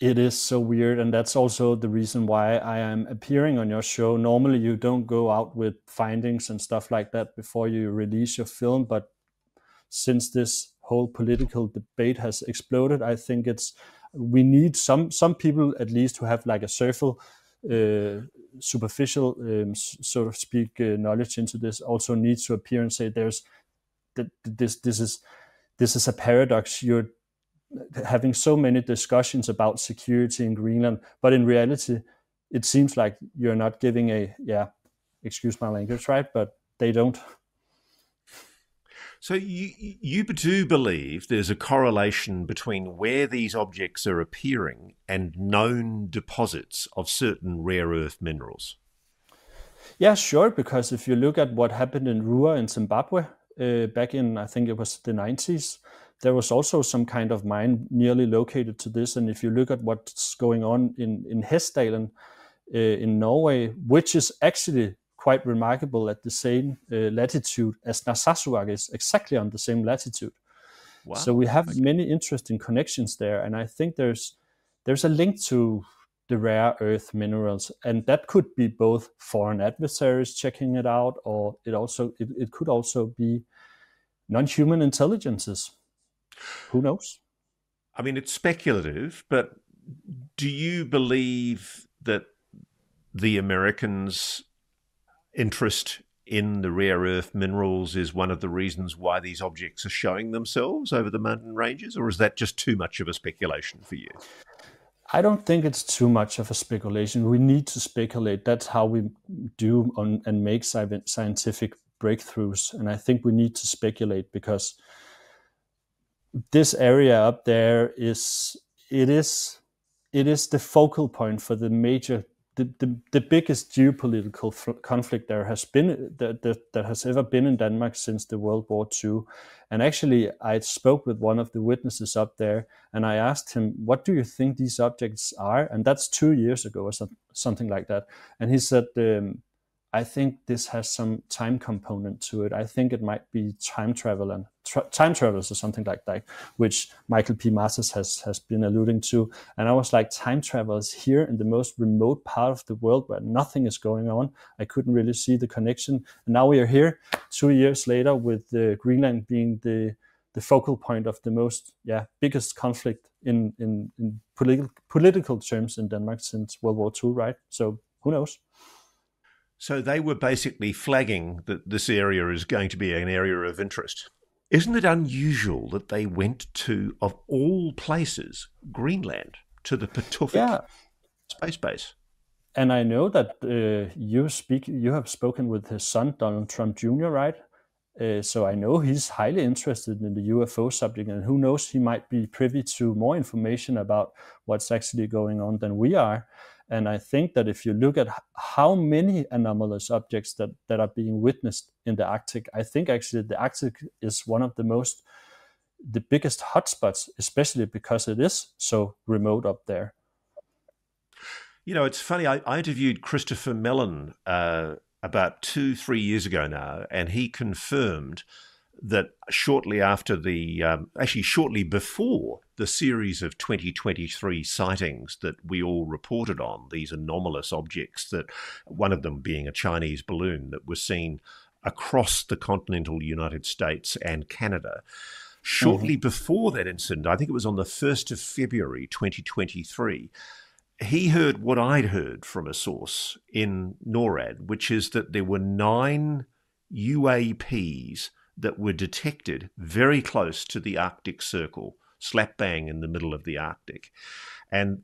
It is so weird, and that's also the reason why I am appearing on your show. Normally you don't go out with findings and stuff like that before you release your film, but since this whole political debate has exploded, I think we need some people at least who have like a superficial, so to speak, knowledge into this. Also needs to appear and say this is a paradox. You're having so many discussions about security in Greenland, but in reality, it seems like you're not giving excuse my language, right? But they don't.
So you do believe there's a correlation between where these objects are appearing and known deposits of certain rare earth minerals?
Yeah, sure, because if you look at what happened in Ourada in Zimbabwe back in, I think it was the 90s, there was also some kind of mine nearly located to this. And if you look at what's going on in Hessdalen in Norway, which is actually quite remarkable at the same latitude as Narsarsuaq is, exactly on the same latitude. Wow. So we have many interesting connections there, and I think there's a link to the rare earth minerals, and that could be both foreign adversaries checking it out, or it could also be non-human intelligences. Who knows?
I mean, it's speculative, but do you believe that the Americans' interest in the rare earth minerals is one of the reasons why these objects are showing themselves over the mountain ranges, or is that just too much of a speculation for you?
I don't think it's too much of a speculation. We need to speculate. That's how we do and make scientific breakthroughs. And I think we need to speculate because this area up there is it is the focal point for the major, the biggest geopolitical conflict there has been that has ever been in Denmark since the World War II. And actually, I spoke with one of the witnesses up there, and I asked him, "What do you think these objects are?" And that's 2 years ago or something like that. And he said, I think this has some time component to it. I think it might be time travel and time travelers or something like that, which Michael P. Masters has been alluding to. And I was like, time travelers here in the most remote part of the world where nothing is going on. I couldn't really see the connection. And now we are here 2 years later with Greenland being the focal point of the most biggest conflict in political terms in Denmark since World War II, right? So who knows?
So they were basically flagging that this area is going to be an area of interest. Isn't it unusual that they went to, of all places, Greenland, to the Pituffik space base?
And I know that you have spoken with his son, Donald Trump Jr., right? So I know he's highly interested in the UFO subject, and who knows, he might be privy to more information about what's actually going on than we are. And I think that if you look at how many anomalous objects that are being witnessed in the Arctic, I think actually the Arctic is one of the biggest hotspots, especially because it is so remote up there.
You know, it's funny, I interviewed Christopher Mellon about 2-3 years ago now, and he confirmed that shortly before the series of 2023 sightings that we all reported on, these anomalous objects, that one of them being a Chinese balloon that was seen across the continental United States and Canada. Shortly before that incident, I think it was on the 1st of February 2023, he heard what I'd heard from a source in NORAD, which is that there were 9 UAPs that were detected very close to the Arctic Circle, slap bang in the middle of the Arctic. And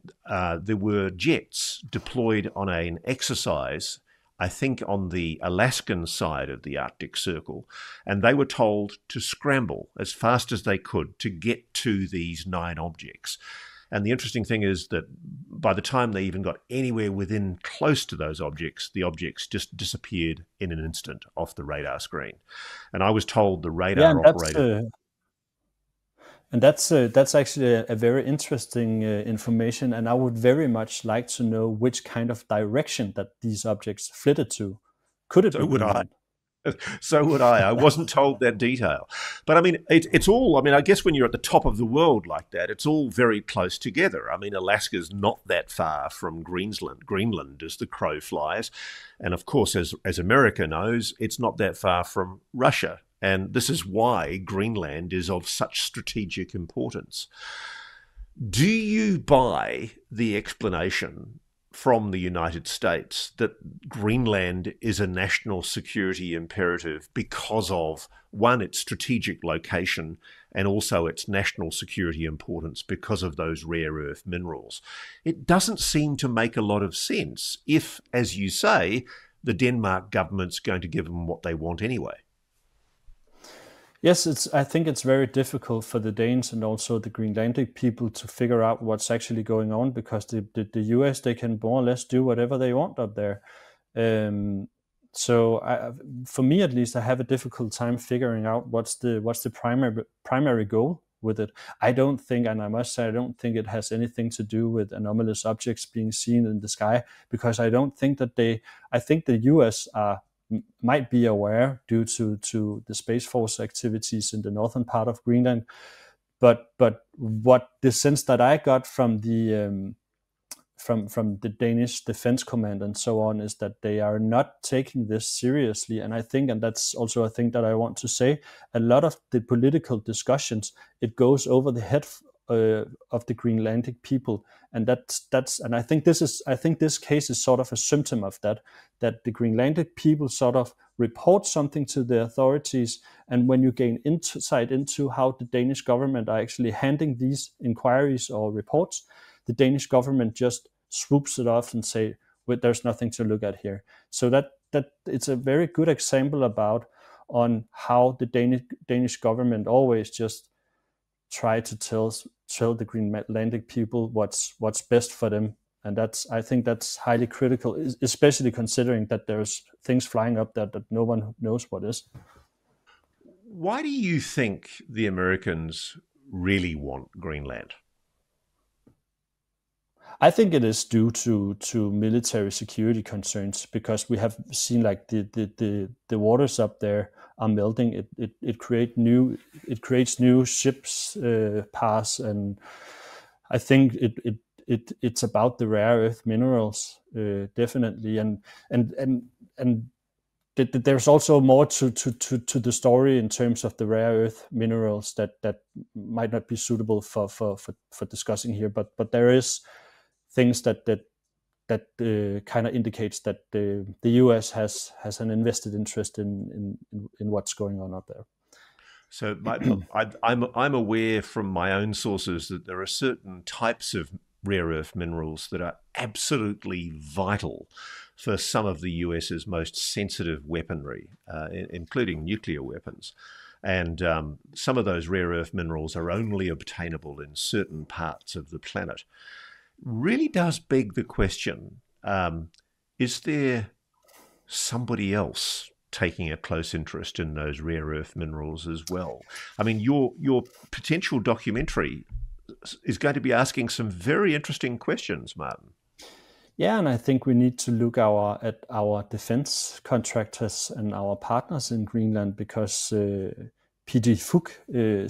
there were jets deployed on an exercise, I think on the Alaskan side of the Arctic Circle, and they were told to scramble as fast as they could to get to these 9 objects. And the interesting thing is that by the time they even got anywhere within close to those objects, the objects just disappeared in an instant off the radar screen. And I was told the radar operator...
And that's actually a very interesting information, and I would very much like to know which kind of direction that these objects flitted to. Could it be Greenland?
So would I. I wasn't told that detail. But I mean, it's all, I mean, I guess when you're at the top of the world like that, it's all very close together. I mean, Alaska's not that far from Greenland as the crow flies. And of course, as America knows, it's not that far from Russia. And this is why Greenland is of such strategic importance. Do you buy the explanation from the United States that Greenland is a national security imperative because of, one, its strategic location and also its national security importance because of those rare earth minerals? It doesn't seem to make a lot of sense if, as you say, the Denmark government's going to give them what they want anyway.
Yes, I think it's very difficult for the Danes and also the Greenlandic people to figure out what's actually going on, because the US, they can more or less do whatever they want up there. For me at least, I have a difficult time figuring out what's the primary goal with it. I don't think, and I must say, I don't think it has anything to do with anomalous objects being seen in the sky, because I don't think that I think the US might be aware due to the Space Force activities in the northern part of Greenland. But what the sense that I got from the Danish Defense Command and so on is that they are not taking this seriously. And I think, and that's also a thing that I want to say, a lot of the political discussions, it goes over the head of the Greenlandic people, and and I think this case is sort of a symptom of that the Greenlandic people sort of report something to the authorities, and when you gain insight into how the Danish government are actually handling these inquiries or reports, the Danish government just swoops it off and say, well, there's nothing to look at here. So that it's a very good example on how the Danish government always just try to tell the Greenlandic people what's best for them. And I think that's highly critical, especially considering that there's things flying up there that no one knows what is.
Why do you think the Americans really want Greenland?
I think it is due to military security concerns, because we have seen like the waters up there are melting. It creates new ships paths, and I think it's about the rare earth minerals, definitely, and there's also more to the story in terms of the rare earth minerals that might not be suitable for discussing here, but there is things that kind of indicates that the US has an invested interest in what's going on up there.
So I'm aware from my own sources that there are certain types of rare earth minerals that are absolutely vital for some of the US's most sensitive weaponry, including nuclear weapons. And some of those rare earth minerals are only obtainable in certain parts of the planet. Really does beg the question, is there somebody else taking a close interest in those rare earth minerals as well? I mean, your potential documentary is going to be asking some very interesting questions, Martin.
Yeah, and I think we need to look at our defense contractors and our partners in Greenland, because PD Fug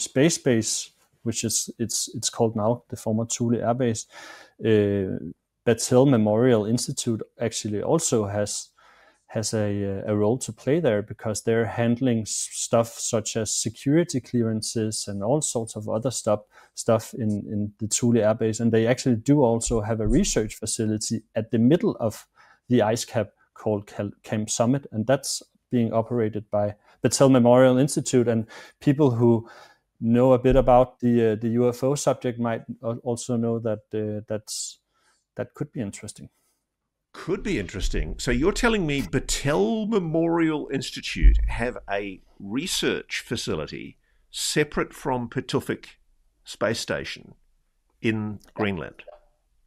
Space Base, which it's called now, the former Thule Air Base, Battelle Memorial Institute actually also has a role to play there, because they're handling stuff such as security clearances and all sorts of other stuff in the Thule Air Base. And they actually do also have a research facility at the middle of the ice cap called Camp Summit, and that's being operated by Battelle Memorial Institute. And people who know a bit about the UFO subject might also know that that could be interesting.
Could be interesting. So you're telling me Battelle Memorial Institute have a research facility separate from Pituffik Space Station in Greenland?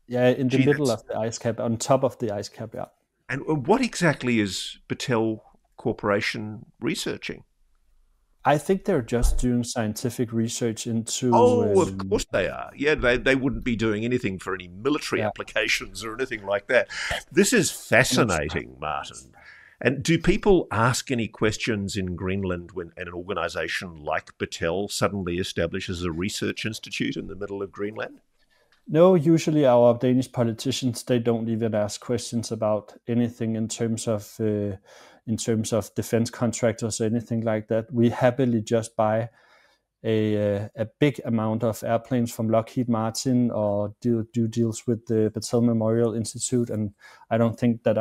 Yeah, in the middle of the ice cap, on top of the ice cap, yeah.
And what exactly is Battelle Corporation researching?
I think they're just doing scientific research into...
Oh, of course they are. Yeah, they wouldn't be doing anything for any military applications or anything like that. This is fascinating, Martin. And do people ask any questions in Greenland when an organisation like Battelle suddenly establishes a research institute in the middle of Greenland?
No, usually our Danish politicians, they don't even ask questions about anything in terms of defense contractors or anything like that. We happily just buy a big amount of airplanes from Lockheed Martin or do deals with the Battelle Memorial Institute. And I don't think that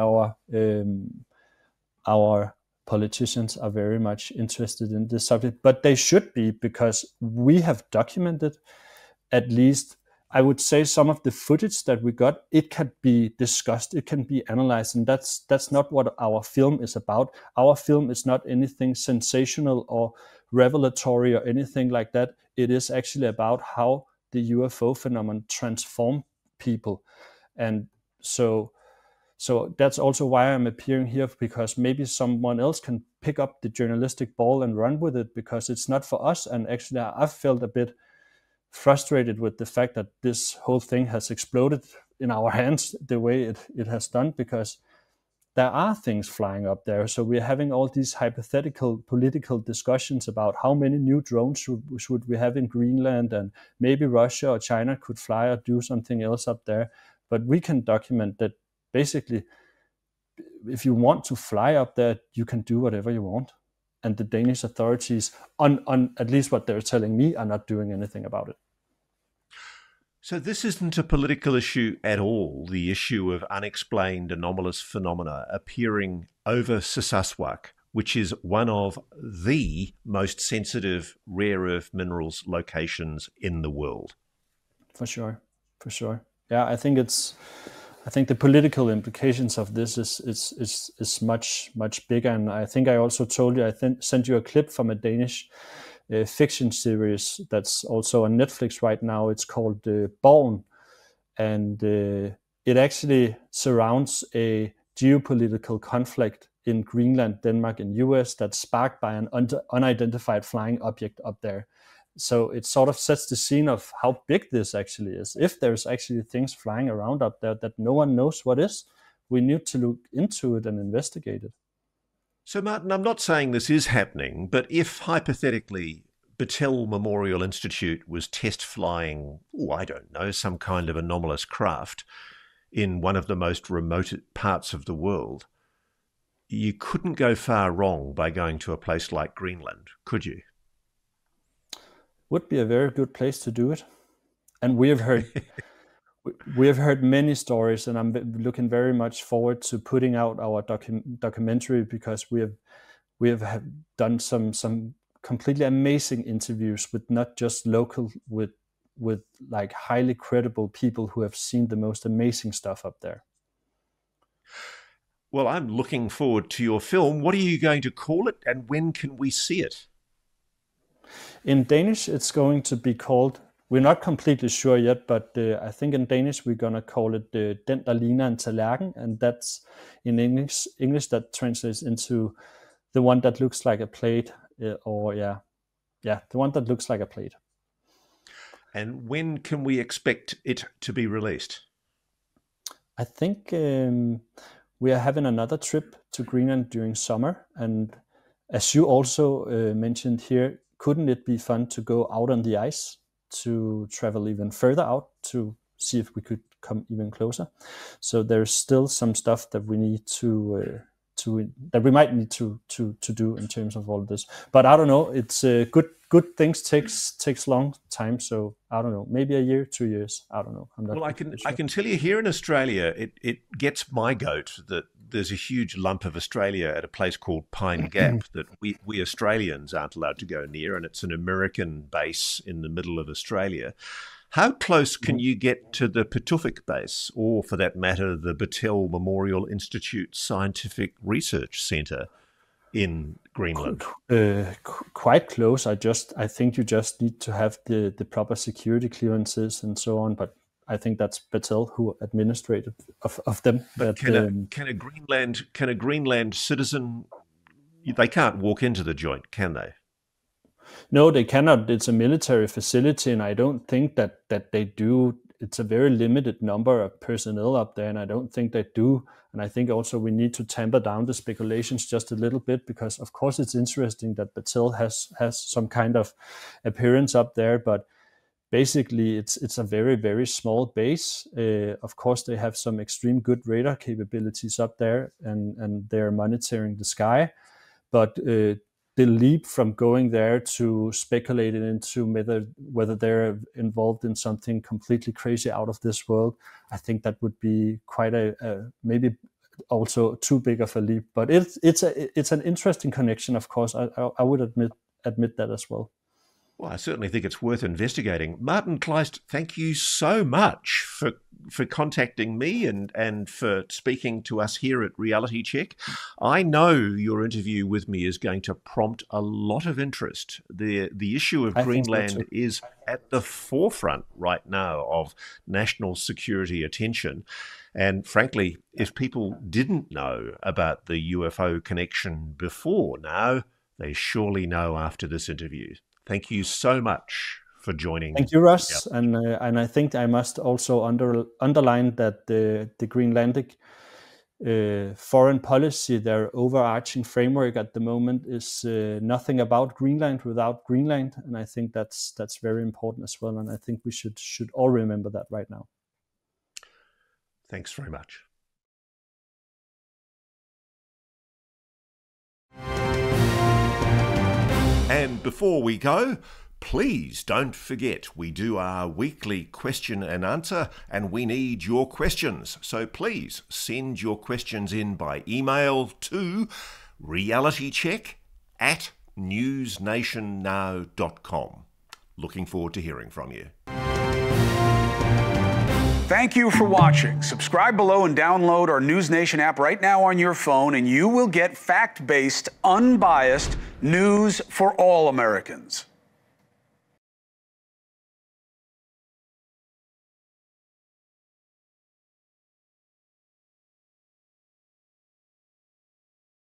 our politicians are very much interested in this subject, but they should be, because we have documented, at least I would say, some of the footage that we got. It can be discussed, it can be analyzed, and that's not what our film is about. Our film is not anything sensational or revelatory or anything like that. It is actually about how the UFO phenomenon transform people. And so that's also why I'm appearing here, because maybe someone else can pick up the journalistic ball and run with it, because it's not for us. And actually I've felt a bit frustrated with the fact that this whole thing has exploded in our hands the way it has done, because there are things flying up there. So we're having all these hypothetical political discussions about how many new drones should we have in Greenland, and maybe Russia or China could fly or do something else up there. But we can document that basically, if you want to fly up there, you can do whatever you want. And the Danish authorities, on at least what they're telling me, are not doing anything about it.
So this isn't a political issue at all, the issue of unexplained anomalous phenomena appearing over Sasaswak, which is one of the most sensitive rare earth minerals locations in the world.
For sure. Yeah, I think the political implications of this is much bigger. And I think I also told you, sent you a clip from a Danish fiction series that's also on Netflix right now. It's called Born, and it actually surrounds a geopolitical conflict in Greenland, Denmark, and US that's sparked by an unidentified flying object up there. So it sort of sets the scene of how big this actually is. If there's actually things flying around up there that no one knows what is, we need to look into it and investigate it.
So, Martin, I'm not saying this is happening, but if hypothetically Battelle Memorial Institute was test flying, I don't know, some kind of anomalous craft in one of the most remote parts of the world, you couldn't go far wrong by going to a place like Greenland, could you?
Would be a very good place to do it. And we have heard many stories, and I'm looking very much forward to putting out our documentary, because we have done some completely amazing interviews with not just local, with like highly credible people who have seen the most amazing stuff up there.
Well, I'm looking forward to your film. What are you going to call it, and when can we see it?
In Danish, it's going to be called, we're not completely sure yet, but I think in Danish we're going to call it Den, der ligner en tallerken, and that's in English that translates into the one that looks like a plate, the one that looks like a plate.
And when can we expect it to be released?
I think we are having another trip to Greenland during summer, and as you also mentioned here, couldn't it be fun to go out on the ice, to travel even further out to see if we could come even closer? So there's still some stuff that we need that we might need to do in terms of all of this. But I don't know. It's good things takes long time. So I don't know. Maybe a year, 2 years. I don't know. I'm not.
Well, I can tell you here in Australia, it gets my goat that there's a huge lump of Australia at a place called Pine Gap that we Australians aren't allowed to go near, and it's an American base in the middle of Australia. How close can you get to the Pituffik base, or for that matter, the Battelle Memorial Institute Scientific Research Centre in Greenland?
Quite close. I think you just need to have the proper security clearances and so on, but I think that's Battelle who administrated of them.
But can a Greenland citizen, they can't walk into the joint, can they?
No, they cannot. It's a military facility, and I don't think that they do. It's a very limited number of personnel up there, and I don't think they do. And I think also we need to tamper down the speculations just a little bit, because of course it's interesting that Battelle has some kind of appearance up there, but basically it's a very, very small base. Of course, they have some extreme good radar capabilities up there, and they're monitoring the sky, but the leap from going there to speculating into whether they're involved in something completely crazy out of this world, I think that would be quite a maybe also too big of a leap. But it's an interesting connection, of course. I would admit that as well.
Well, I certainly think it's worth investigating. Martin Kleist, thank you so much for contacting me and for speaking to us here at Reality Check. I know your interview with me is going to prompt a lot of interest. The issue of Greenland is at the forefront right now of national security attention. And frankly, if people didn't know about the UFO connection before now, they surely know after this interview. Thank you so much for joining.
Thank you, Russ. Yep. And I think I must also underline that the Greenlandic foreign policy, their overarching framework at the moment, is nothing about Greenland without Greenland. And I think that's very important as well. And I think we should all remember that right now.
Thanks very much. And before we go, please don't forget we do our weekly question and answer, and we need your questions. So please send your questions in by email to realitycheck@newsnationnow.com. Looking forward to hearing from you.
Thank you for watching. Subscribe below and download our NewsNation app right now on your phone, and you will get fact-based, unbiased news for all Americans.